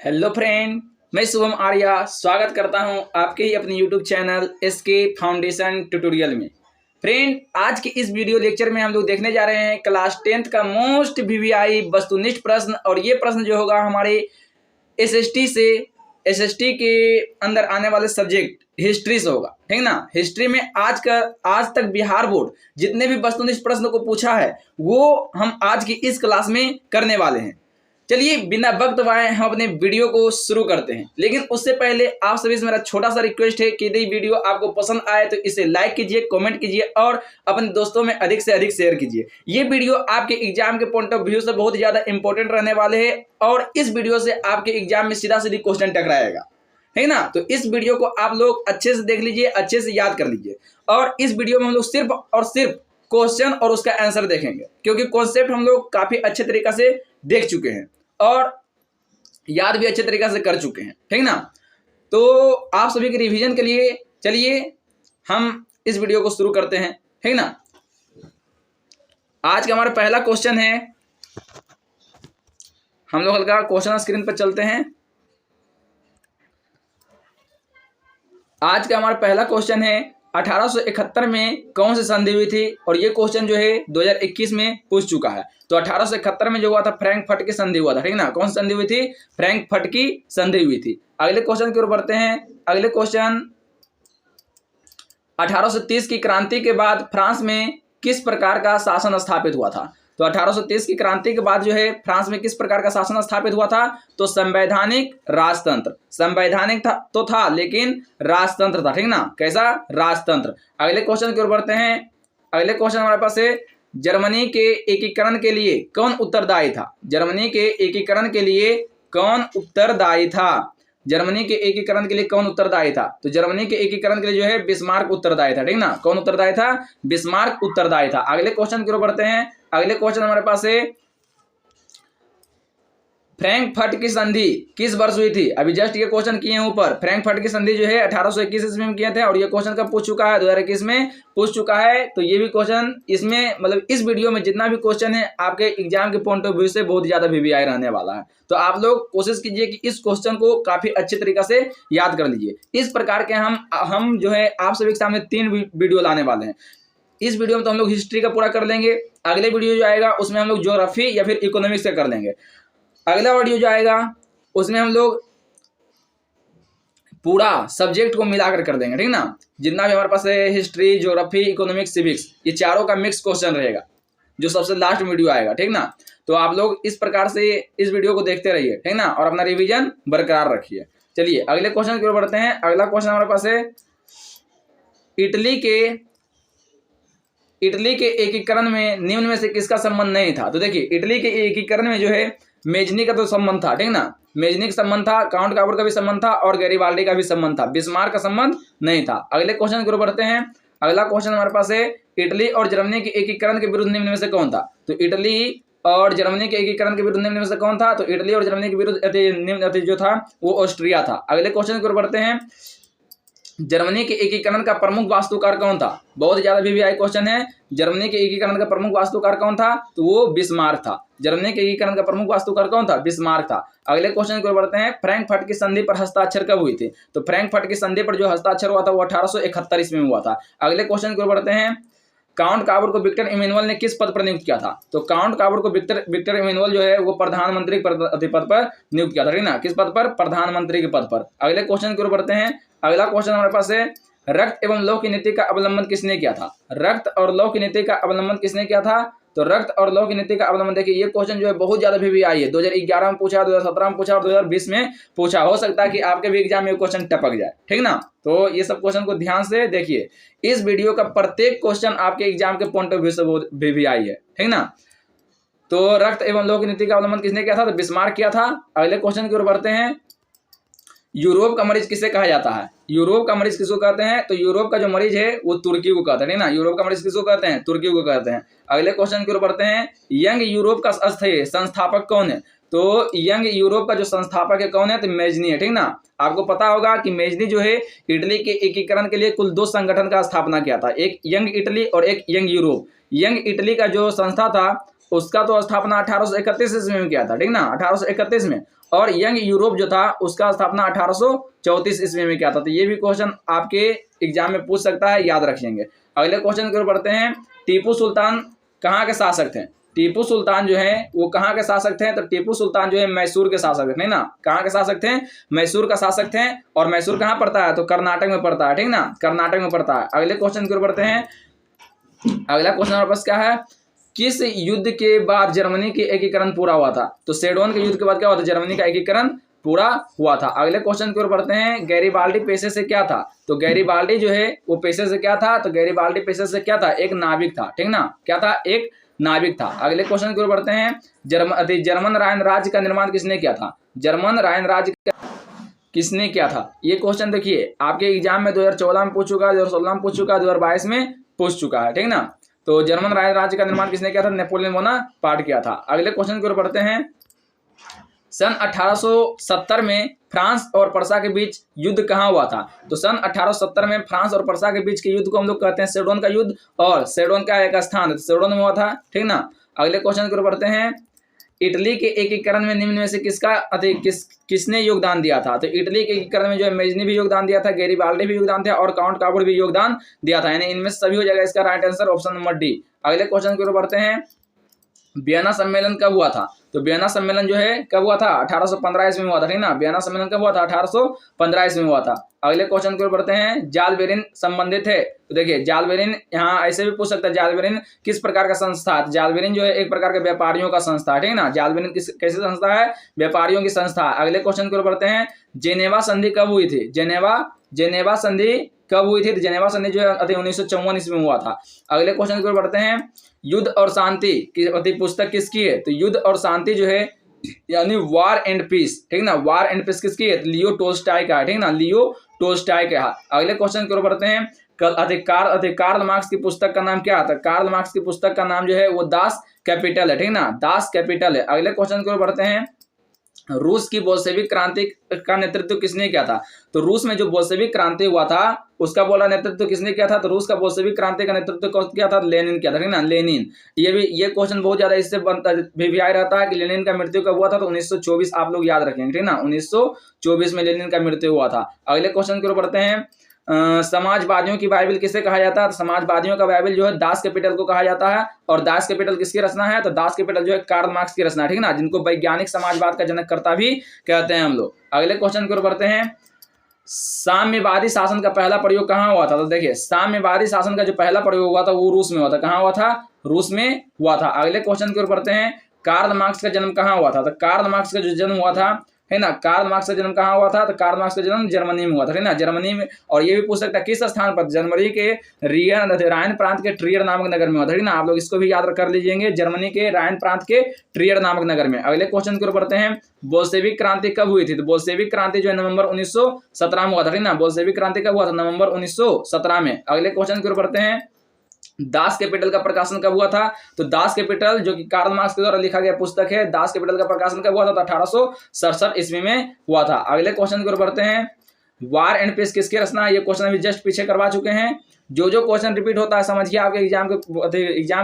Hello friend, मैं शुभम आर्या स्वागत करता हूं आपके ही अपने YouTube channel SK foundation tutorial में। फ्रेंड, आज के इस वीडियो लेक्चर में हम लोग देखने जा रहे हैं क्लास 10th का मोस्ट वीवीआई वस्तुनिष्ठ प्रश्न। और ये प्रश्न जो होगा हमारे एसएसटी के अंदर आने वाले सब्जेक्ट हिस्ट्री से होगा, ठीक ना। हिस्ट्री में आज तक बिहार बोर्ड जितने भी वस्तुनिष्ठ प्रश्न को पूछा है वो हम आज की इस क्लास में करने वाले हैं। चलिए बिना वक्त गवाए हम अपने वीडियो को शुरू करते हैं। लेकिन उससे पहले आप सभी से मेरा छोटा सा रिक्वेस्ट है कि यदि वीडियो आपको पसंद आए तो इसे लाइक कीजिए, कमेंट कीजिए और अपने दोस्तों में अधिक से अधिक शेयर कीजिए। ये वीडियो आपके एग्जाम के पॉइंट ऑफ व्यू से बहुत ज़्यादा इंपॉर्टेंट रहने वाले हैं और इस वीडियो से आपके एग्जाम में सीधा सीधी क्वेश्चन टकराएगा, है ना। तो इस वीडियो को आप लोग अच्छे से देख लीजिए, अच्छे से याद कर लीजिए। और इस वीडियो में हम लोग सिर्फ और सिर्फ क्वेश्चन और उसका आंसर देखेंगे, क्योंकि कॉन्सेप्ट हम लोग काफ़ी अच्छे तरीके से देख चुके हैं और याद भी अच्छे तरीके से कर चुके हैं, ठीक ना। तो आप सभी के रिवीजन के लिए चलिए हम इस वीडियो को शुरू करते हैं, ठीक ना। आज का हमारा पहला क्वेश्चन है, हम लोग हल्का क्वेश्चन स्क्रीन पर चलते हैं। आज का हमारा पहला क्वेश्चन है 1871 में कौन सी संधि हुई थी। और ये क्वेश्चन जो है 2021 में पूछ चुका है। तो 1871 में जो हुआ था फ्रैंकफर्ट की संधि हुआ था, ठीक ना। कौन सी संधि हुई थी? फ्रैंकफर्ट की संधि हुई थी। अगले क्वेश्चन की ओर बढ़ते हैं। अगले क्वेश्चन, 1830 की क्रांति के बाद फ्रांस में किस प्रकार का शासन स्थापित हुआ था। तो 1830 की क्रांति के बाद जो है फ्रांस में किस प्रकार का शासन स्थापित हुआ था? तो संवैधानिक राजतंत्र। संवैधानिक तो था लेकिन राजतंत्र था, ठीक ना। कैसा? राजतंत्र। अगले क्वेश्चन की ओर बढ़ते हैं। अगले क्वेश्चन हमारे पास है, जर्मनी के एकीकरण के लिए कौन उत्तरदायी था। जर्मनी के एकीकरण के लिए कौन उत्तरदायी था? जर्मनी के एकीकरण के लिए कौन उत्तरदायी था? तो जर्मनी के एकीकरण के लिए जो है बिस्मार्क उत्तरदायी था, ठीक ना। कौन उत्तरदायी था? बिस्मार्क उत्तरदायी था। अगले क्वेश्चन की ओर बढ़ते हैं। अगले क्वेश्चन हमारे पास है, फ्रैंकफर्ट की संधि किस वर्ष हुई थी। अभी जस्ट ये क्वेश्चन किए हैं ऊपर। फ्रैंकफर्ट की संधि जो है 1821 ईस्वी में किए थे और ये क्वेश्चन कब पूछ चुका है? 2021 में पूछ चुका है। तो ये भी क्वेश्चन इसमें मतलब इस वीडियो में जितना भी क्वेश्चन है आपके एग्जाम के पॉइंट ऑफ व्यू से बहुत ज्यादा वीवीआई रहने वाला है। तो आप लोग कोशिश कीजिए कि इस क्वेश्चन को काफी अच्छे तरीके से याद कर लीजिए। इस प्रकार के हम जो है आप सभी के सामने 3 वीडियो लाने वाले हैं। इस वीडियो में तो हम लोग हिस्ट्री का पूरा कर लेंगे। अगले वीडियो जो आएगा उसमें हम लोग ज्योग्राफी या फिर इकोनॉमिक्स का कर लेंगे। अगला वीडियो जो आएगा उसमें हम लोग पूरा सब्जेक्ट को मिलाकर कर देंगे, ठीक ना। जितना भी हमारे पास है हिस्ट्री, ज्योग्राफी, इकोनॉमिक्स, सिविक्स, ये चारों का मिक्स क्वेश्चन रहेगा जो सबसे लास्ट वीडियो आएगा, ठीक ना। तो आप लोग इस प्रकार से इस वीडियो को देखते रहिए, ठीक ना, और अपना रिवीजन बरकरार रखिए। चलिए अगले क्वेश्चन की ओर बढ़ते हैं। अगला क्वेश्चन हमारे पास है, इटली के एकीकरण में निम्न में से किसका संबंध नहीं था। तो देखिए इटली के एकीकरण में जो है मेजनी का तो संबंध था, ठीक ना। मेजनी का संबंध था, काउंट काबर का भी संबंध था और गैरीबाल्डी का भी संबंध था। बिस्मार्क का संबंध नहीं था। अगले क्वेश्चन की ओर बढ़ते हैं। अगला क्वेश्चन हमारे पास है, इटली और जर्मनी के एकीकरण के विरुद्ध निम्न में से कौन था। तो इटली और जर्मनी के एकीकरण के विरुद्ध निम्न में से कौन था। तो इटली और जर्मनी के विरुद्ध निम्न जो था वो ऑस्ट्रिया था। अगले क्वेश्चन की ओर बढ़ते हैं, जर्मनी के एकीकरण का प्रमुख वास्तुकार कौन था। बहुत ज्यादा वीवीआई क्वेश्चन है। जर्मनी के एकीकरण का प्रमुख वास्तुकार कौन था? तो वो बिस्मार्क था। जर्मनी के एकीकरण का प्रमुख वास्तुकार कौन था? बिस्मार्क था। अगले क्वेश्चन की ओर बढ़ते हैं, फ्रैंकफर्ट की संधि पर हस्ताक्षर कब हुई थी। तो फ्रैंकफर्ट की संधि पर जो हस्ताक्षर हुआ था वो 1871 ईस्वी में हुआ था। अगले क्वेश्चन की ओर बढ़ते हैं, काउंट काबर को विक्टर इमैनुअल ने किस पद पर नियुक्त किया था। तो काउंट काबर को विक्टर इमैनुअल जो है वो प्रधानमंत्री पद पर नियुक्त किया था, ठीक ना। किस पद पर? प्रधानमंत्री के पद पर। अगले क्वेश्चन की ओर बढ़ते हैं। अगला क्वेश्चन हमारे पास है, रक्त एवं लौह की नीति का अवलंबन किसने किया था। रक्त और लौह की नीति का अवलंबन किसने किया था। तो रक्त और लौह की नीति का अवलंबन, देखिए ये क्वेश्चन जो है बहुत ज्यादा वीवीआई है। 2011 में पूछा, 2017 में पूछा और 2020 में पूछा। हो सकता है कि आपके भी एग्जाम में क्वेश्चन टपक जाए, ठीक ना। तो ये सब क्वेश्चन को ध्यान से देखिए। इस वीडियो का प्रत्येक क्वेश्चन आपके एग्जाम के पॉइंट ऑफ व्यू से वीवीआई है, ठीक ना। तो रक्त एवं लौह की नीति का अवलंबन किसने किया था। तो बिस्मार्क किया था। अगले क्वेश्चन की ओर बढ़ते हैं, यूरोप का मरीज किसे कहा जाता है। यूरोप का मरीज किसको कहते हैं। तो यूरोप का जो मरीज है वो तुर्की को कहते हैं, ना। यूरोप का मरीज किसको कहते हैं? तुर्की को कहते हैं। अगले क्वेश्चन की ओर बढ़ते हैं, यंग यूरोप का अस्थायी संस्थापक कौन है। तो यंग यूरोप का जो संस्थापक है कौन है। तो मेजनी है, ठीक ना। आपको पता होगा कि मेजनी जो है इटली के एकीकरण के लिए कुल 2 संगठन का स्थापना किया था, एक यंग इटली और एक यंग यूरोप। यंग इटली का जो संस्था था उसका तो स्थापना 1831 ईस्वी में किया था, ठीक ना, 1831 में। और यंग यूरोप जो था उसका स्थापना 1834 ईस्वी में किया था। तो ये भी क्वेश्चन आपके एग्जाम में पूछ सकता है, याद रखेंगे। अगले क्वेश्चन की ओर बढ़ते हैं। टीपू सुल्तान कहाँ के शासक थे? टीपू सुल्तान जो है वो कहाँ के शासक थे? तो टीपू सुल्तान जो है मैसूर के शासक थे ना। कहाँ के शासक थे? मैसूर का शासक थे। और मैसूर कहाँ पड़ता है? तो कर्नाटक में पड़ता है, ठीक ना, कर्नाटक में पड़ता है। अगले क्वेश्चन की ओर बढ़ते हैं। अगला क्वेश्चन हमारे पास क्या है? किस युद्ध के बाद जर्मनी की एकीकरण पूरा हुआ था? तो सेडोन के युद्ध के बाद क्या हुआ था? जर्मनी का एकीकरण पूरा हुआ था। अगले क्वेश्चन की ओर बढ़ते हैं। गैरीबाल्डी पेशे से क्या था? तो गैरीबाल्डी जो है वो पेशे से क्या था? तो गैरीबाल्डी पेशे से क्या था? एक नाविक था, ठीक ना, क्या था? एक नाविक था। अगले क्वेश्चन की ओर बढ़ते हैं। जर्मन रायन राज्य का निर्माण किसने किया था? जर्मन रायन राज्य किसने किया था? ये क्वेश्चन देखिए आपके एग्जाम में 2014 में पूछ चुका है, 2016 में पूछ चुका है, 2022 में पूछ चुका है, ठीक ना। तो जर्मन रायन राज्य का निर्माण किसने किया था? नेपोलियन बोनापार्ट किया था। अगले क्वेश्चन की ओर बढ़ते हैं। सन 1870 में फ्रांस और पर्सा के बीच युद्ध कहाँ हुआ था? तो सन 1870 में फ्रांस और पर्सा के बीच के युद्ध को हम लोग कहते हैं सेडोन का युद्ध। और सेडोन का एक स्थान सेडोन में हुआ था, ठीक ना। अगले क्वेश्चन की ओर बढ़ते हैं। इटली के एकीकरण में निम्न में से किसने योगदान दिया था? तो इटली के एकीकरण में जो है मेजनी भी योगदान दिया था, गैरीबाल्डी भी योगदान दिया और काउंट काबुर भी योगदान दिया था। यानी इनमें सभी हो जाएगा इसका right answer option number D. अगले क्वेश्चन की ओर बढ़ते हैं। वियना सम्मेलन कब हुआ था? तो वियना सम्मेलन जो है कब हुआ था? 1815 ईस्वी में हुआ था, ठीक ना। वियना सम्मेलन कब हुआ था? 1815 ईस्वी में हुआ था। अगले क्वेश्चन की ओर बढ़ते हैं। जाल बेरिन संबंधित है? तो देखिए जाल बेरिन यहाँ ऐसे भी पूछ सकता है, जाल बेरिन किस प्रकार का संस्था है? जाल बेरिन जो है एक प्रकार के व्यापारियों का संस्था है, ठीक ना। जाल बेरिन कैसी संस्था है? व्यापारियों की संस्था। अगले क्वेश्चन की ओर बढ़ते हैं। जेनेवा संधि कब हुई थी? जेनेवा संधि कब हुई थी? तो जेनेवा संधि जो है 1954 ईस्वी में हुआ था। अगले क्वेश्चन की ओर बढ़ते हैं। युद्ध और शांति की पुस्तक किसकी है? तो युद्ध और शांति जो है यानी वार एंड पीस, ठीक ना, वार एंड पीस किसकी है? लियो टोल्स्टॉय का है, ठीक ना, लियो टोल्स्टॉय का है। अगले क्वेश्चन की ओर बढ़ते हैं। कार्ल मार्क्स की पुस्तक का नाम क्या आता है? कार्ल मार्क्स की पुस्तक का नाम जो है वो दास कैपिटल है, ठीक ना, दास कैपिटल है। अगले क्वेश्चन की ओर बढ़ते हैं। रूस की बोल्शेविक क्रांति का नेतृत्व किसने किया था? तो रूस में जो बोल्शेविक क्रांति हुआ था उसका बोला नेतृत्व किसने किया था? तो रूस का बोल्शेविक क्रांति का नेतृत्व किया था? लेनिन किया था, ठीक ना, लेनिन। ये क्वेश्चन बहुत ज्यादा इससे भिवियाई रहता है कि लेनिन का मृत्यु कब हुआ था? तो 1924 आप लोग याद रखेंगे, ठीक ना, 1924 में लेनिन का मृत्यु हुआ था। अगले क्वेश्चन की ओर बढ़ते हैं। समाजवादियों की बाइबल किसे कहा जाता है? समाजवादियों का बाइबल जो है दास कैपिटल को कहा जाता है। और दास कैपिटल किसकी रचना है? तो दास कैपिटल जो है कार्ल मार्क्स की रचना है, ठीक ना, जिनको वैज्ञानिक समाजवाद का जनककर्ता भी कहते हैं हम लोग। अगले क्वेश्चन की ओर बढ़ते हैं। साम्यवादी शासन का पहला प्रयोग कहाँ हुआ था? तो देखिए साम्यवादी शासन का जो पहला प्रयोग हुआ था वो रूस में हुआ था। कहाँ हुआ था? रूस में हुआ था। अगले क्वेश्चन की ओर बढ़ते हैं। कार्ल मार्क्स का जन्म कहाँ हुआ था? तो कार्ल मार्क्स का जो जन्म हुआ था, है ना, कार्ल मार्क्स का जन्म कहाँ हुआ था? तो कार्ल मार्क्स का जन्म जर्मनी में हुआ था, है ना, जर्मनी में। और ये भी पूछ सकता है किस स्थान पर? जर्मनी के रायन प्रांत के ट्रियर नामक नगर में हुआ था, ठीक ना। आप लोग इसको भी याद कर लीजिएंगे, जर्मनी के रायन प्रांत के ट्रियर नामक नगर में। अगले क्वेश्चन की ओर बढ़ते हैं। बोल्शेविक क्रांति कब हुई थी? तो बोल्शेविक क्रांति जो है नवंबर 1917 में हुआ था, ठीक ना। बोल्शेविक क्रांति कब हुआ था? नवंबर 1917 में। अगले क्वेश्चन की ओर बढ़ते हैं। दास कैपिटल का प्रकाशन कब हुआ था? तो दास कैपिटल जो कि कार्ल मार्क्स के द्वारा लिखा गया पुस्तक है, दास कैपिटल का प्रकाशन कब हुआ था? तो 1867 ईस्वी में हुआ था। अगले क्वेश्चन की ओर बढ़ते हैं। वार एंड पीस किसकी रचना है? ये क्वेश्चन अभी जस्ट पीछे करवा चुके हैं। जो क्वेश्चन रिपीट होता है समझिए आपके एग्जाम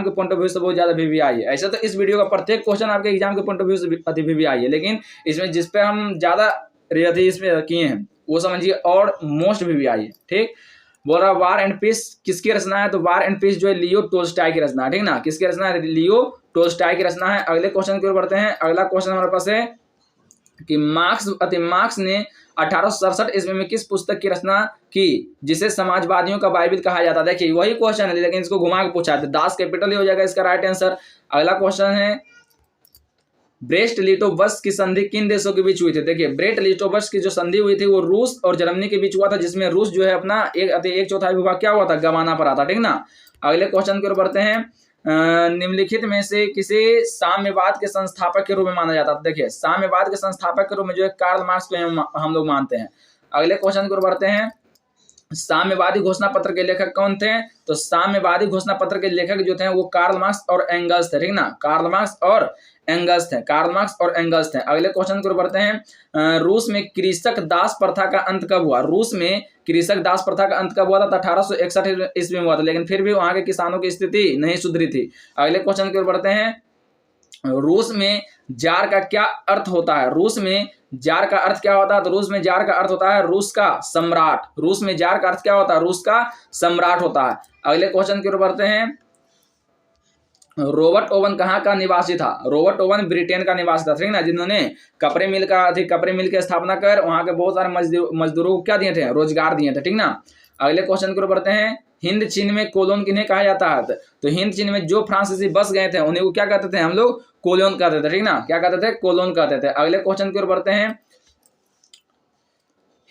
के पॉइंट ऑफ व्यू से बहुत ज्यादा वीवीआई है। ऐसे तो इस वीडियो का प्रत्येक क्वेश्चन आपके एग्जाम के पॉइंट ऑफ व्यू से वीवीआई है, लेकिन इसमें जिस पे हम ज्यादा इसमें किए हैं वो समझिए और मोस्ट वीवीआई है, ठीक। बोल रहा वार एंड पीस किसकी रचना है? तो वार एंड पीस जो है लियो टोल्स्टॉय की रचना है, ठीक ना, किसकी रचना है? लियो टोल्स्टॉय की रचना है। अगले क्वेश्चन की ओर बढ़ते हैं। अगला क्वेश्चन हमारे पास है कि मार्क्स ने 1867 ईस्वी में किस पुस्तक की रचना की जिसे समाजवादियों का बाइबल कहा जाता है? देखिए वही क्वेश्चन है लेकिन इसको घुमा के पूछा है। दास कैपिटल ही हो जाएगा इसका राइट आंसर। अगला क्वेश्चन है। ब्रेस्ट लिटोवस्क की संधि किन देशों के बीच हुई थी? देखिए ब्रेस्ट लिटोवस्क की जो संधि हुई थी वो रूस और जर्मनी के बीच हुआ था, जिसमें रूस जो है अपना एक चौथाई भूभाग क्या हुआ था? गंवाना पड़ा था, ठीक ना। अगले क्वेश्चन की ओर बढ़ते हैं। निम्नलिखित में से किसे साम्यवाद के संस्थापक के रूप में माना जाता है? देखिए साम्यवाद के संस्थापक के रूप में जो है कार्ल मार्क्स को हम लोग मानते हैं। अगले क्वेश्चन की ओर बढ़ते हैं। साम्यवादी घोषणा पत्र के लेखक कौन थे? तो साम्यवादी घोषणा पत्र के लेखक जो थे वो कार्ल मार्क्स और एंगल्स थे, ठीक ना, कार्ल मार्क्स और एंगल्स थे, कार्ल मार्क्स और एंगल्स थे। अगले क्वेश्चन की ओर बढ़ते हैं। रूस में कृषक दास प्रथा का अंत कब हुआ? रूस में कृषक दास प्रथा का अंत कब हुआ था? 1861 ईस्वी में हुआ था, लेकिन फिर भी वहां के किसानों की स्थिति नहीं सुधरी थी। अगले क्वेश्चन की ओर बढ़ते हैं। रूस में जार का क्या अर्थ होता है? रूस में जार का अर्थ क्या होता है? तो रूस में जार का अर्थ होता है रूस का सम्राट। रूस में जार का अर्थ क्या होता है? रूस का सम्राट होता है। अगले क्वेश्चन की ओर बढ़ते हैं। रॉबर्ट ओवन कहाँ का निवासी था? रॉबर्ट ओवन ब्रिटेन का निवासी था, ठीक ना, जिन्होंने कपड़े मिल की स्थापना कर वहां के बहुत सारे मजदूरों को क्या दिए थे? रोजगार दिए थे, ठीक ना। अगले क्वेश्चन की ओर बढ़ते हैं। हिंद चीन में कोलोन किन्हें कहा जाता है? तो हिंद चीन में जो फ्रांसीसी बस गए थे उन्हें को क्या कहते थे? हम लोग कोलोन कहते थे, ठीक ना। क्या कहते थे? कोलोन कहते थे। अगले क्वेश्चन की ओर बढ़ते हैं।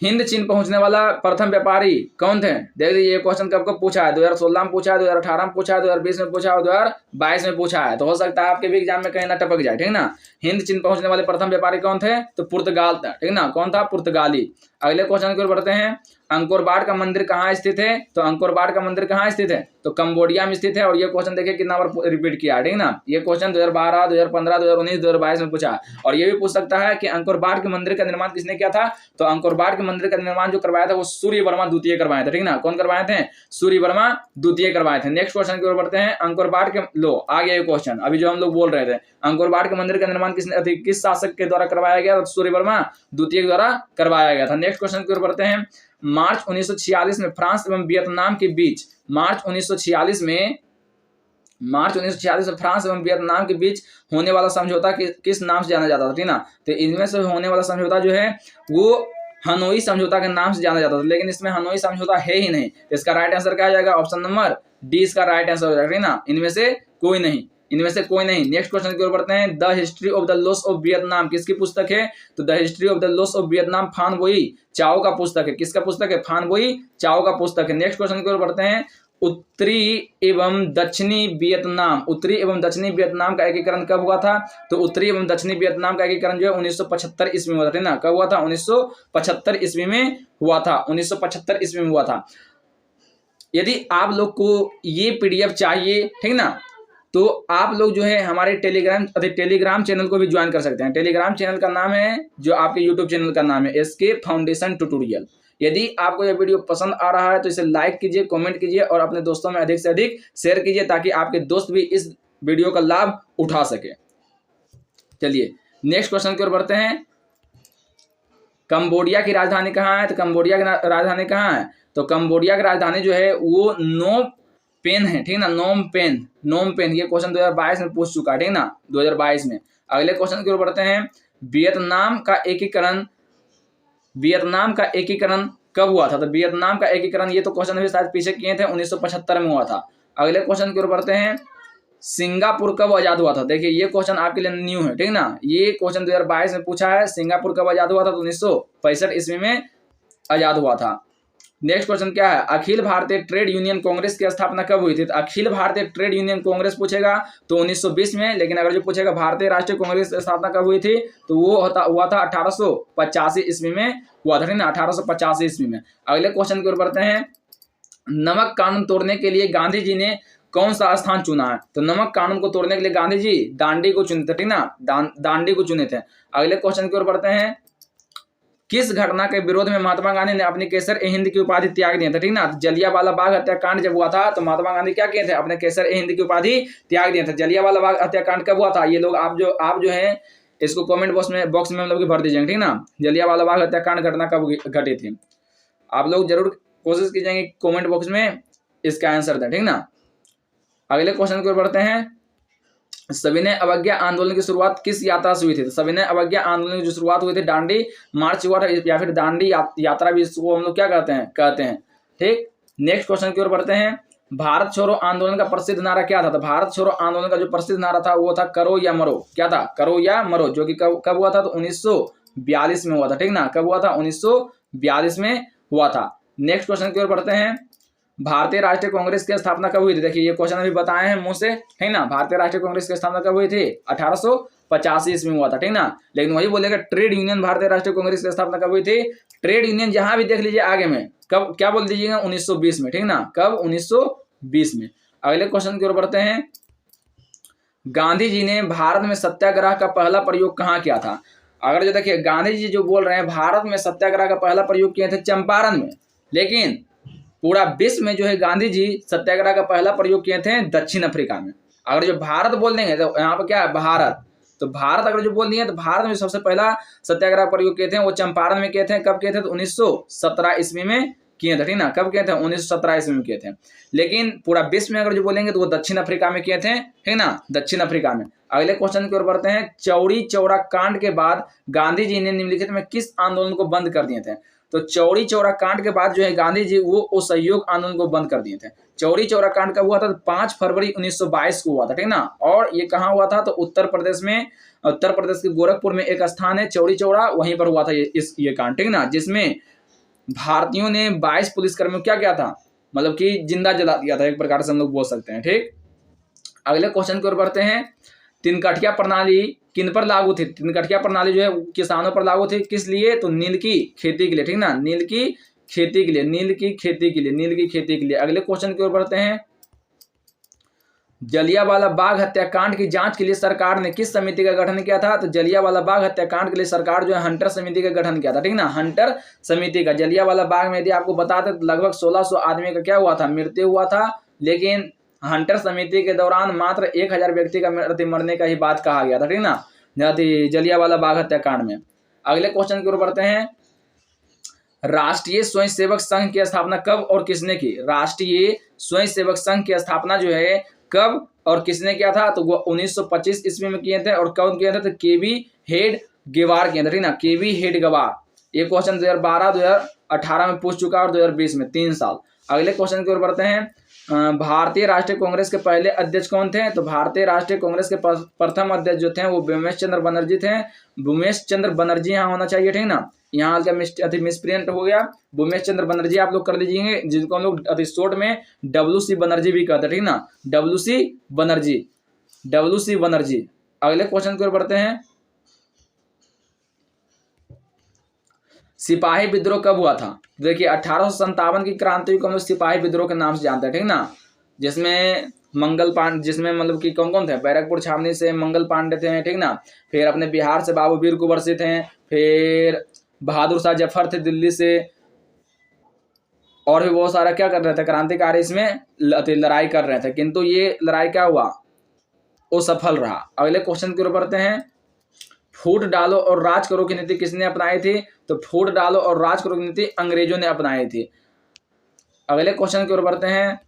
हिंद चीन पहुंचने वाला प्रथम व्यापारी कौन थे? देख लीजिए ये क्वेश्चन कब कब पूछा है? 2016 में पूछा है, 2018 में पूछा है, 2020 में पूछा है और 2022 में पूछा है। तो हो सकता है आपके भी एग्जाम में कहीं ना टपक जाए, ठीक ना। हिंद चीन पहुंचने वाले प्रथम व्यापारी कौन थे? तो पुर्तगाल था, ठीक ना। कौन था? पुर्तगाली। अगले क्वेश्चन की ओर बढ़ते हैं। अंकोर वाट का मंदिर कहाँ स्थित है? तो अंकोर वाट का मंदिर कहाँ स्थित है? तो कंबोडिया में स्थित है। और ये क्वेश्चन देखिए कितना बार रिपीट किया है, ठीक ना। ये क्वेश्चन 2012, 2015, 2019, 2022 में पूछा है। और ये भी पूछ सकता है कि अंकोर वाट के मंदिर का निर्माण किसने किया था? तो अंकोर वाट के मंदिर का निर्माण जो करवाया था वो सूर्य वर्मा द्वितीय करवाए थे, ठीक ना। कौन करवाए थे? सूर्य वर्मा द्वितीय करवाए थे। नेक्स्ट क्वेश्चन की ओर बढ़ते हैं। अंकोर वाट के लो आ गया ये क्वेश्चन, अभी जो हम लोग बोल रहे थे। अंकोर वाट के मंदिर का निर्माण किस शासक के द्वारा करवाया गया? सूर्य वर्मा द्वितीय के द्वारा करवाया गया था। नेक्स्ट क्वेश्चन की ओर बढ़ते हैं। मार्च 1946 में फ्रांस एवं वियतनाम के बीच मार्च 1946 में फ्रांस एवं वियतनाम के बीच होने वाला समझौता किस नाम से जाना जाता था, ठीक ना। तो इनमें से होने वाला समझौता जो है वो हनोई समझौता के नाम से जाना जाता था, लेकिन इसमें हनोई समझौता है ही नहीं। तो इसका राइट आंसर क्या आ जाएगा? ऑप्शन नंबर डी इसका राइट आंसर हो जाएगा, ठीक ना। इनमें से कोई नहीं। नेक्स्ट क्वेश्चन की ओर बढ़ते हैं। The history of the loss of Vietnam किसकी पुस्तक है? तो the history of the loss of Vietnam फान बोई चाओ का पुस्तक है। किसका पुस्तक है? फान बोई चाओ का पुस्तक है। नेक्स्ट क्वेश्चन की ओर बढ़ते हैं। उत्तरी एवं दक्षिणी वियतनाम का एकीकरण कब हुआ था? तो उत्तरी एवं दक्षिणी वियतनाम का एकीकरण जो है 1975 ईस्वी में हुआ था, ना। कब हुआ था? 1975 ईस्वी में हुआ था। 1975 ईस्वी में हुआ था। यदि आप लोग को ये पीडीएफ चाहिए, ठीक ना, तो आप लोग जो है हमारे टेलीग्राम चैनल को भी ज्वाइन कर सकते हैं। टेलीग्राम चैनल का नाम है, जो आपके यूट्यूब चैनल का नाम है, एसके फाउंडेशन ट्यूटोरियल। यदि आपको यह वीडियो पसंद आ रहा है तो इसे लाइक कीजिए, कमेंट कीजिए और अपने दोस्तों में अधिक से अधिक शेयर कीजिए, ताकि आपके दोस्त भी इस वीडियो का लाभ उठा सके। चलिए नेक्स्ट क्वेश्चन की ओर बढ़ते हैं। कंबोडिया की राजधानी कहाँ है? तो कंबोडिया की राजधानी कहाँ है? तो कंबोडिया की राजधानी जो है वो नोम पेन है, ठीक ना। नोम पेन ये क्वेश्चन 2022 में पूछ चुका है, ठीक ना, 2022 में। अगले क्वेश्चन की ओर बढ़ते हैं। वियतनाम का एकीकरण कब हुआ था? तो वियतनाम का एकीकरण, ये तो क्वेश्चन अभी शायद पीछे किए थे, 1975 में हुआ था। अगले क्वेश्चन की ओर बढ़ते हैं। सिंगापुर कब आजाद हुआ था? देखिए ये क्वेश्चन आपके लिए न्यू है, ठीक ना। ये क्वेश्चन 2022 में पूछा है। सिंगापुर कब आजाद हुआ था? तो 1965 ईस्वी में आजाद हुआ था। नेक्स्ट क्वेश्चन क्या है? अखिल भारतीय ट्रेड यूनियन कांग्रेस की स्थापना कब हुई थी? तो अखिल भारतीय ट्रेड यूनियन कांग्रेस पूछेगा तो 1920 में, लेकिन अगर जो पूछेगा भारतीय राष्ट्रीय कांग्रेस की स्थापना कब हुई थी, तो वो हुआ था 1885 ईस्वी में हुआ था, ना, 1885 ईस्वी में। अगले क्वेश्चन की ओर बढ़ते हैं। नमक कानून तोड़ने के लिए गांधी जी ने कौन सा स्थान चुना है? तो नमक कानून को तोड़ने के लिए गांधी जी दांडी को चुने थे, ठीक ना, दांडी को चुने थे। अगले क्वेश्चन की ओर बढ़ते हैं। किस घटना के विरोध में महात्मा गांधी ने अपनी केसर-ए-हिंद की उपाधि त्याग दी थी, ठीक ना। जलियांवाला बाग हत्याकांड जब हुआ था तो महात्मा गांधी क्या किए थे? अपने केसर-ए-हिंद की उपाधि त्याग दिए थे। जलियांवाला बाग हत्याकांड कब हुआ था? ये लोग आप जो है इसको कमेंट बॉक्स में मतलब भर दीजिएगा, ठीक ना। जलियांवाला बाग हत्याकांड घटना कब घटी थी? आप लोग जरूर कोशिश कीजिएंगे कमेंट बॉक्स में इसका आंसर दें, ठीक ना। अगले क्वेश्चन की ओर बढ़ते हैं। सविनय अवज्ञा आंदोलन की शुरुआत किस यात्रा से हुई थी? तो सविनय अवज्ञा आंदोलन की जो शुरुआत हुई थी दांडी मार्च हुआ था, या फिर दांडी यात्रा भी इसको हम लोग क्या कहते हैं, ठीक। नेक्स्ट क्वेश्चन की ओर बढ़ते हैं। भारत छोड़ो आंदोलन का प्रसिद्ध नारा क्या था? तो भारत छोड़ो आंदोलन का जो प्रसिद्ध नारा था वो था करो या मरो। क्या था? करो या मरो, जो कि कब हुआ था? तो 1942 में हुआ था, ठीक ना। कब हुआ था? 1942 में हुआ था। नेक्स्ट क्वेश्चन की ओर बढ़ते हैं। भारतीय राष्ट्रीय कांग्रेस की स्थापना कब हुई थी? देखिए ये क्वेश्चन अभी बताए हैं मुंह से, है ना। भारतीय राष्ट्रीय कांग्रेस की स्थापना कब हुई थी? 1885 ईस्वी में हुआ था, ठीक ना। लेकिन वही बोलेगा ट्रेड यूनियन भारतीय राष्ट्रीय कांग्रेस की स्थापना कब हुई थी? ट्रेड यूनियन जहां भी देख लीजिए आगे में कब क्या बोल दीजिएगा? 1920 में, ठीक ना। कब? 1920 में। अगले क्वेश्चन की ओर बढ़ते हैं। गांधी जी ने भारत में सत्याग्रह का पहला प्रयोग कहाँ किया था? अगर जो देखिए गांधी जी जो बोल रहे हैं भारत में सत्याग्रह का पहला प्रयोग किए थे चंपारण में, लेकिन पूरा विश्व में जो है गांधी जी सत्याग्रह का पहला प्रयोग किए थे दक्षिण अफ्रीका में। अगर जो भारत बोल देंगे तो यहाँ पर क्या है भारत, तो भारत अगर जो बोल दिए तो भारत में सबसे पहला सत्याग्रह प्रयोग किए थे वो चंपारण में किए थे। कब किए थे? तो 1917 ईस्वी में किए थे, ठीक ना। कब किए थे? 1917 ईस्वी में किए थे। लेकिन पूरा विश्व में अगर जो बोलेंगे तो वो दक्षिण अफ्रीका में किए थे, ठीक ना, दक्षिण अफ्रीका में। अगले क्वेश्चन की ओर बढ़ते हैं। चौरी चौरा कांड के बाद गांधी जी ने निम्नलिखित में किस आंदोलन को बंद कर दिए थे? तो चौरी चौरा कांड के बाद जो है गांधी जी वो असहयोग आंदोलन को बंद कर दिए थे। चौरी चौरा कांड कब हुआ था? तो 5 फरवरी 1922 को हुआ था, ठीक ना। और ये कहाँ हुआ था? तो उत्तर प्रदेश में, उत्तर प्रदेश के गोरखपुर में एक स्थान है चौरी चौरा, वहीं पर हुआ था ये कांड, ठीक ना, जिसमें भारतीयों ने 22 पुलिसकर्मियों क्या किया था? मतलब कि जिंदा जला दिया था, एक प्रकार से हम लोग बोल सकते हैं, ठीक। अगले क्वेश्चन की ओर बढ़ते हैं। तिनकठिया प्रणाली किन पर लागू थी? तिनकठिया प्रणाली जो है किसानों पर लागू थी, किस लिए? तो नील की खेती के लिए, ठीक ना, नील की खेती के लिए, नील की खेती के लिए, नील की खेती के लिए। अगले क्वेश्चन की ओर बढ़ते हैं। जलियांवाला बाग हत्याकांड की जांच के लिए सरकार ने किस समिति का गठन किया था? तो जलियांवाला बाग हत्याकांड के लिए सरकार जो है हंटर समिति का गठन किया था, ठीक ना, हंटर समिति का। जलियांवाला बाग में यदि आपको बताते तो लगभग 1600 आदमी का क्या हुआ था? मृत्यु हुआ था। लेकिन हंटर समिति के दौरान मात्र 1000 व्यक्ति का मरने का ही बात कहा गया था, ठीक ना, जलियांवाला बाग हत्याकांड में। अगले क्वेश्चन की ओर बढ़ते हैं। राष्ट्रीय स्वयंसेवक संघ की स्थापना कब और किसने की? राष्ट्रीय स्वयंसेवक संघ की स्थापना जो है कब और किसने किया था? तो वो 1925 ईस्वी में किए थे। और कब किए थे? तो केवी हेड गेवार किए थे, ठीक ना, केवी हेड गेवार। ये क्वेश्चन 2012, 2018 में पूछ चुका और 2020 में 3 साल। अगले क्वेश्चन की ओर बढ़ते हैं। भारतीय राष्ट्रीय कांग्रेस के पहले अध्यक्ष कौन थे? तो भारतीय राष्ट्रीय कांग्रेस के प्रथम अध्यक्ष जो थे वो भूमेश चंद्र बनर्जी थे। भूमेश चंद्र बनर्जी यहाँ होना चाहिए, ठीक ना, यहाँ का मिसप्रिंट हो गया। भूमेश चंद्र बनर्जी आप लोग कर लीजिएंगे, जिनको हम लोग अति शॉर्ट में WC बनर्जी भी कहते हैं, ठीक ना, WC बनर्जी, WC बनर्जी। अगले क्वेश्चन की ओर बढ़ते हैं। सिपाही विद्रोह कब हुआ था? देखिए 1857 की क्रांति को हम लोग सिपाही विद्रोह के नाम से जानते हैं, ठीक ना, जिसमें मंगल पांडे, जिसमें मतलब कि कौन कौन थे? बैरकपुर छावनी से मंगल पांडे थे, ठीक ना, फिर अपने बिहार से बाबू वीर कुंवर सिंह थे, फिर बहादुर शाह जफर थे दिल्ली से, और भी बहुत सारा क्या कर रहे थे क्रांतिकारी इसमें लड़ाई कर रहे थे, किंतु ये लड़ाई क्या हुआ? वो सफल रहा। अगले क्वेश्चन की ओर बढ़ते हैं। फूट डालो और राज करो की नीति किसने अपनाई थी? तो फूट डालो और राज करो की नीति अंग्रेजों ने अपनाई थी। अगले क्वेश्चन की ओर बढ़ते हैं।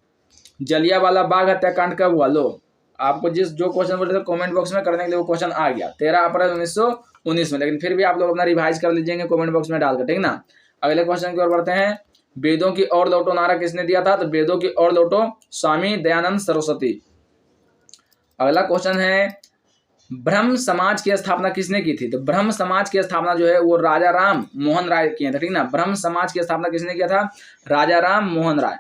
जलियांवाला बाग हत्याकांड कब हुआ? लो, आपको जो क्वेश्चन बोले थे कमेंट बॉक्स में करने के लिए वो क्वेश्चन आ गया 13 अप्रैल 1919 में, लेकिन फिर भी आप लोग अपना रिवाइज कर लीजिएंगे कमेंट बॉक्स में डालकर, ठीक ना। अगले क्वेश्चन की ओर बढ़ते हैं। वेदों की ओर लौटो नारा किसने दिया था? तो वेदों की ओर लौटो स्वामी दयानंद सरस्वती। अगला क्वेश्चन है। ब्रह्म समाज की स्थापना किसने की थी? तो ब्रह्म समाज की स्थापना जो है वो राजा राम मोहन राय किए थे, ठीक ना। ब्रह्म समाज की स्थापना किसने किया था? राजा राम मोहन राय।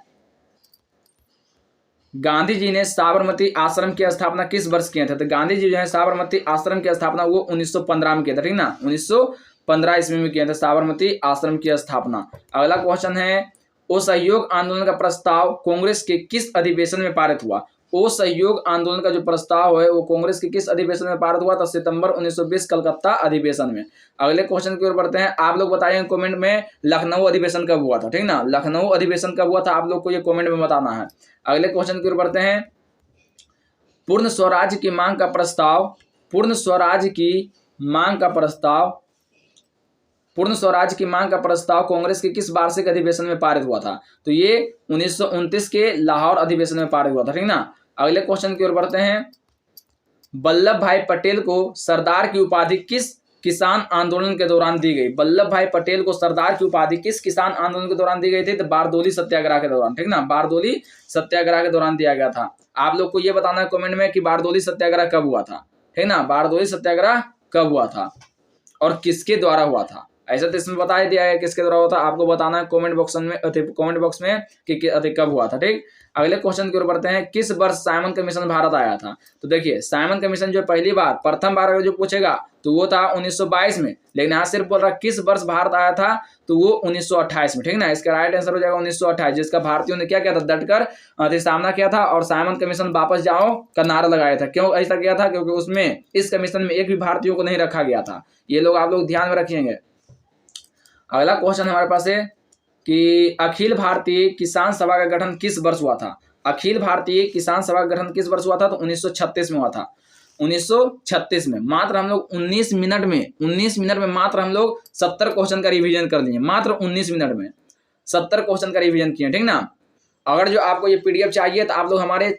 गांधी जी ने साबरमती आश्रम की स्थापना किस वर्ष किए थे? तो गांधी जी जो है साबरमती आश्रम की स्थापना वो 1915 में किया था, ठीक ना, 1915 ईस्वी में किया था साबरमती आश्रम की स्थापना। अगला क्वेश्चन है। असहयोग आंदोलन का प्रस्ताव कांग्रेस के किस अधिवेशन में पारित हुआ? असहयोग आंदोलन का जो प्रस्ताव है वो कांग्रेस के किस अधिवेशन में पारित हुआ? तो सितंबर 1920 कलकत्ता अधिवेशन में। अगले क्वेश्चन की ओर बढ़ते हैं। आप लोग बताइए कमेंट में लखनऊ अधिवेशन कब हुआ था, ठीक ना, लखनऊ अधिवेशन कब हुआ था आप लोग को ये कमेंट में बताना है। अगले क्वेश्चन की ओर बढ़ते हैं। पूर्ण स्वराज की मांग का प्रस्ताव, पूर्ण स्वराज की मांग का प्रस्ताव, पूर्ण स्वराज की मांग का प्रस्ताव कांग्रेस के किस वार्षिक अधिवेशन में पारित हुआ था? तो ये 1929 के लाहौर अधिवेशन में पारित हुआ था, ठीक ना। अगले क्वेश्चन की ओर बढ़ते हैं। वल्लभ भाई पटेल को सरदार की उपाधि किस किसान आंदोलन के दौरान दी गई? वल्लभ भाई पटेल को सरदार की उपाधि किस किसान आंदोलन के दौरान दी गई थी? तो बारदोली सत्याग्रह के दौरान, ठीक ना, बारदोली सत्याग्रह के दौरान दिया गया था। आप लोग को यह बताना है कमेंट में कि बारदोली सत्याग्रह कब हुआ था, ठीक ना, बारदोली सत्याग्रह कब हुआ था और किसके द्वारा हुआ था? ऐसा तो इसमें बता ही दिया है किसके द्वारा हुआ था, आपको बताना है कमेंट बॉक्स में कि कब हुआ था, ठीक। अगले क्वेश्चन की ओर बढ़ते हैं। किस वर्ष साइमन कमीशन भारत आया था? तो देखिए साइमन कमीशन जो पहली बार प्रथम बार अगर जो पूछेगा तो वो था 1922 में, लेकिन यहाँ सिर्फ बोल रहा किस वर्ष भारत आया था, तो वो 1928 में, ठीक ना। इसका राइट आंसर हो जाएगा 1928, जिसका भारतीयों ने क्या किया था? डटकर सामना किया था और साइमन कमीशन वापस जाओ का नारा लगाया था। क्यों ऐसा किया था? क्योंकि उसमें इस कमीशन में एक भी भारतीयों को नहीं रखा गया था। ये लोग आप लोग ध्यान में रखिएंगे। अगला क्वेश्चन हमारे पास है कि अखिल भारतीय किसान सभा का गठन किस वर्ष हुआ था? अखिल भारतीय किसान सभा का गठन किस वर्ष हुआ था? तो 1936 में हुआ था, 1936 में। मात्र हम लोग 19 मिनट में मात्र हम लोग 70 क्वेश्चन का रिवीजन कर लिए, मात्र 19 मिनट में 70 क्वेश्चन का रिवीजन किए, ठीक ना। अगर जो आपको ये पीडीएफ चाहिए तो आप लोग हमारे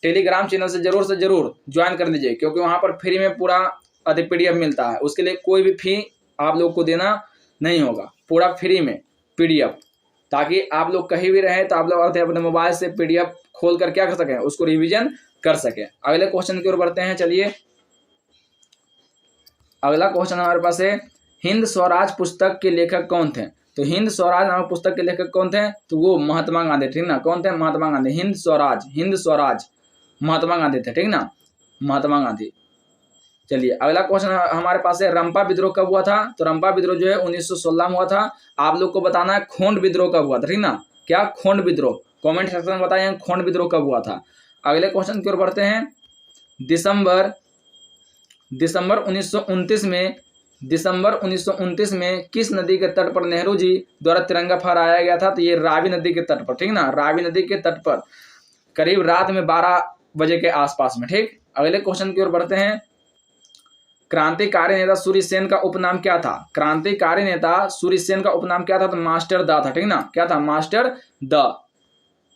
टेलीग्राम चैनल से जरूर ज्वाइन कर लीजिए, क्योंकि वहां पर फ्री में पूरा अधिक पीडीएफ मिलता है। उसके लिए कोई भी फी आप लोग को देना नहीं होगा, पूरा फ्री में पीडीएफ, ताकि आप लोग कहीं भी रहे तो आप लोग अपने मोबाइल से पीडीएफ खोल कर क्या कर सकें, उसको रिवीजन कर सकें। अगले क्वेश्चन की ओर बढ़ते हैं। चलिए, अगला क्वेश्चन हमारे पास है, हिंद स्वराज पुस्तक के लेखक कौन थे? तो हिंद स्वराज नामक पुस्तक के लेखक कौन थे? तो वो महात्मा गांधी, ठीक ना। कौन थे? महात्मा गांधी। हिंद स्वराज महात्मा गांधी थे, ठीक ना, महात्मा गांधी। चलिए, अगला क्वेश्चन हमारे पास है, रंपा विद्रोह कब हुआ था? तो रंपा विद्रोह जो है 1916 में हुआ था। आप लोग को बताना है खोंड विद्रोह कब हुआ था, ठीक ना। क्या? खोंड विद्रोह। कमेंट सेक्शन में बताइए खोंड विद्रोह कब हुआ था। अगले क्वेश्चन की ओर बढ़ते हैं। दिसंबर 1929 में किस नदी के तट पर नेहरू जी द्वारा तिरंगा फहराया गया था? तो ये रावी नदी के तट पर, ठीक ना, रावी नदी के तट पर, करीब रात में 12 बजे के आसपास में, ठीक। अगले क्वेश्चन की ओर बढ़ते हैं। क्रांतिकारी नेता सूर्य सेन का उपनाम क्या था? क्रांतिकारी नेता सूर्य सेन का उपनाम क्या था? तो मास्टर द था, ठीक ना। क्या था? Master the.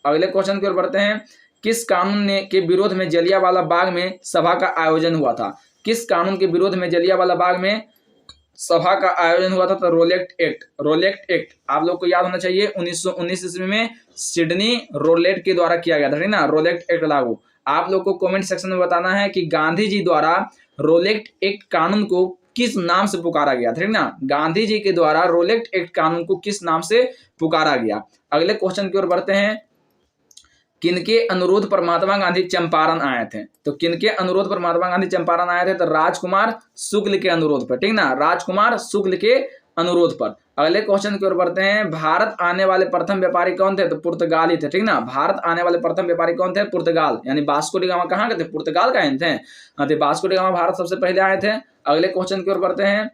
अगले क्वेश्चन की ओर बढ़ते हैं। किस कानून के विरोध में जलियांवाला बाग में सभा का आयोजन हुआ था? किस कानून के विरोध में जलियांवाला बाग में सभा का आयोजन हुआ था? तो रोलेट एक्ट आप लोग को याद होना चाहिए। 1919 ईस्वी में सिडनी रोलेट के द्वारा किया गया था, ठीक ना, रोलेट एक्ट लागू। आप लोग को कमेंट सेक्शन में बताना है कि गांधी जी द्वारा रोलेट एक्ट कानून को किस नाम से पुकारा गया, ठीक ना। गांधी जी के द्वारा रोलेट एक्ट कानून को किस नाम से पुकारा गया। अगले क्वेश्चन की ओर बढ़ते हैं। किनके अनुरोध पर महात्मा गांधी चंपारण आए थे? तो किनके अनुरोध पर महात्मा गांधी चंपारण आए थे? तो राजकुमार शुक्ल के अनुरोध पर, ठीक ना, राजकुमार शुक्ल के अनुरोध पर। अगले क्वेश्चन की ओर बढ़ते हैं। भारत आने वाले प्रथम व्यापारी कौन थे? तो पुर्तगाली थे, ठीक ना। भारत आने वाले प्रथम व्यापारी कौन थे? पुर्तगाल, यानी वास्को डी गामा कहाँ के थे? पुर्तगाल का थे। तो वास्को डी गामा भारत सबसे पहले आए थे। अगले क्वेश्चन की ओर बढ़ते हैं।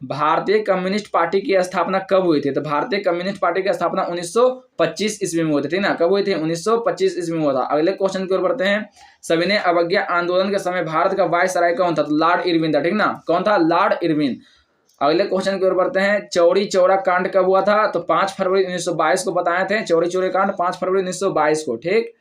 भारतीय कम्युनिस्ट पार्टी की स्थापना कब हुई थी? तो भारतीय कम्युनिस्ट पार्टी की स्थापना 1925 ईस्वी में हुई थी, ठीक ना। कब हुई थी? 1925 ईस्वी में हुआ था। अगले क्वेश्चन की ओर बढ़ते हैं। सविनय अवज्ञा आंदोलन के समय भारत का वायसराय कौन था? तो लॉर्ड इरविन था, ठीक ना। कौन था? Lord Irwin. अगले क्वेश्चन की ओर बढ़ते हैं। चौरी चौरा कांड कब हुआ था? तो 5 फरवरी 1922 को बताए थे। चौरी चौरा कांड 5 फरवरी 1922 को, ठीक।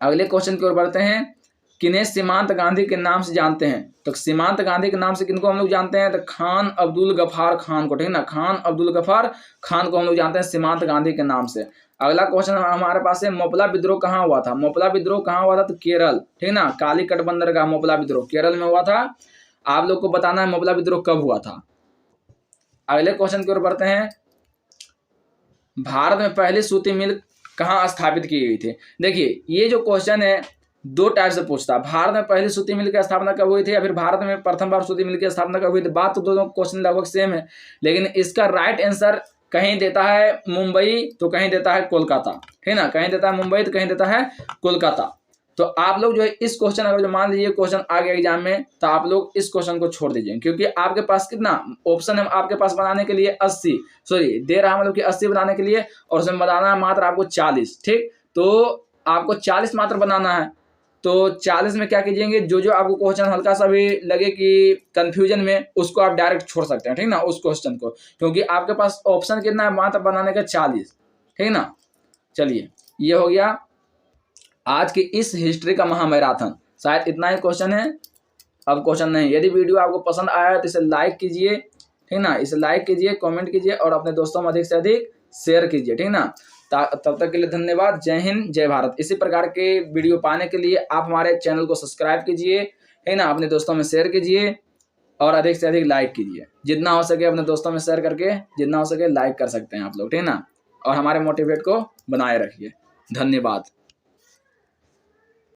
अगले क्वेश्चन की ओर बढ़ते हैं। किन्हें सीमांत गांधी के नाम से जानते हैं? तो सीमांत गांधी के नाम से किनको हम लोग जानते हैं? तो खान अब्दुल गफार खान को, ठीक ना, खान अब्दुल गफार खान को हम लोग जानते हैं सीमांत गांधी के नाम से। अगला क्वेश्चन हमारे पास है। मोपला विद्रोह कहाँ हुआ था? मोपला विद्रोह कहाँ हुआ था? तो केरल, ठीक ना, कालीकट बंदरगाह मोपला विद्रोह केरल में हुआ था। आप लोग को बताना है मोपला विद्रोह कब हुआ था। अगले क्वेश्चन की ओर बढ़ते हैं। भारत में पहली सूती मिल कहाँ स्थापित की गई थी? देखिए, ये जो क्वेश्चन है 2 टाइप से पूछता है। भारत में पहली सूती मिल की स्थापना कब हुई थी, या फिर भारत में प्रथम बार सूती मिल की स्थापना कब हुई थी। बात तो दोनों क्वेश्चन लगभग सेम है, लेकिन इसका राइट आंसर कहीं देता है मुंबई तो कहीं देता है कोलकाता, ठीक ना। कहीं देता है मुंबई तो कहीं देता है कोलकाता। तो आप लोग जो है इस क्वेश्चन, अगर जो मान लीजिए क्वेश्चन आ गया एग्जाम में, तो आप लोग इस क्वेश्चन को छोड़ दीजिए, क्योंकि आपके पास कितना ऑप्शन है आपके पास बनाने के लिए 80 दे रहा है, मतलब कि 80 बनाने के लिए, और उसमें बनाना है मात्र आपको 40, ठीक। तो आपको 40 मात्र बनाना है। तो 40 में क्या कीजिएंगे, जो आपको क्वेश्चन हल्का सा भी लगे कि कंफ्यूजन में, उसको आप डायरेक्ट छोड़ सकते हैं, ठीक ना, उस क्वेश्चन को, क्योंकि आपके पास ऑप्शन कितना है मात्र बनाने का 40, ठीक ना। चलिए, ये हो गया आज की इस हिस्ट्री का महामैराथन। शायद इतना ही क्वेश्चन है, अब क्वेश्चन नहीं। यदि वीडियो आपको पसंद आया तो इसे लाइक कीजिए, ठीक ना, इसे लाइक कीजिए, कमेंट कीजिए और अपने दोस्तों में अधिक से अधिक शेयर कीजिए, ठीक ना। तब तक के लिए धन्यवाद। जय हिंद, जय भारत। इसी प्रकार के वीडियो पाने के लिए आप हमारे चैनल को सब्सक्राइब कीजिए, ठीक ना, अपने दोस्तों में शेयर कीजिए और अधिक से अधिक लाइक कीजिए। जितना हो सके अपने दोस्तों में शेयर करके, जितना हो सके लाइक कर सकते हैं आप लोग, ठीक ना, और हमारे मोटिवेट को बनाए रखिए। धन्यवाद।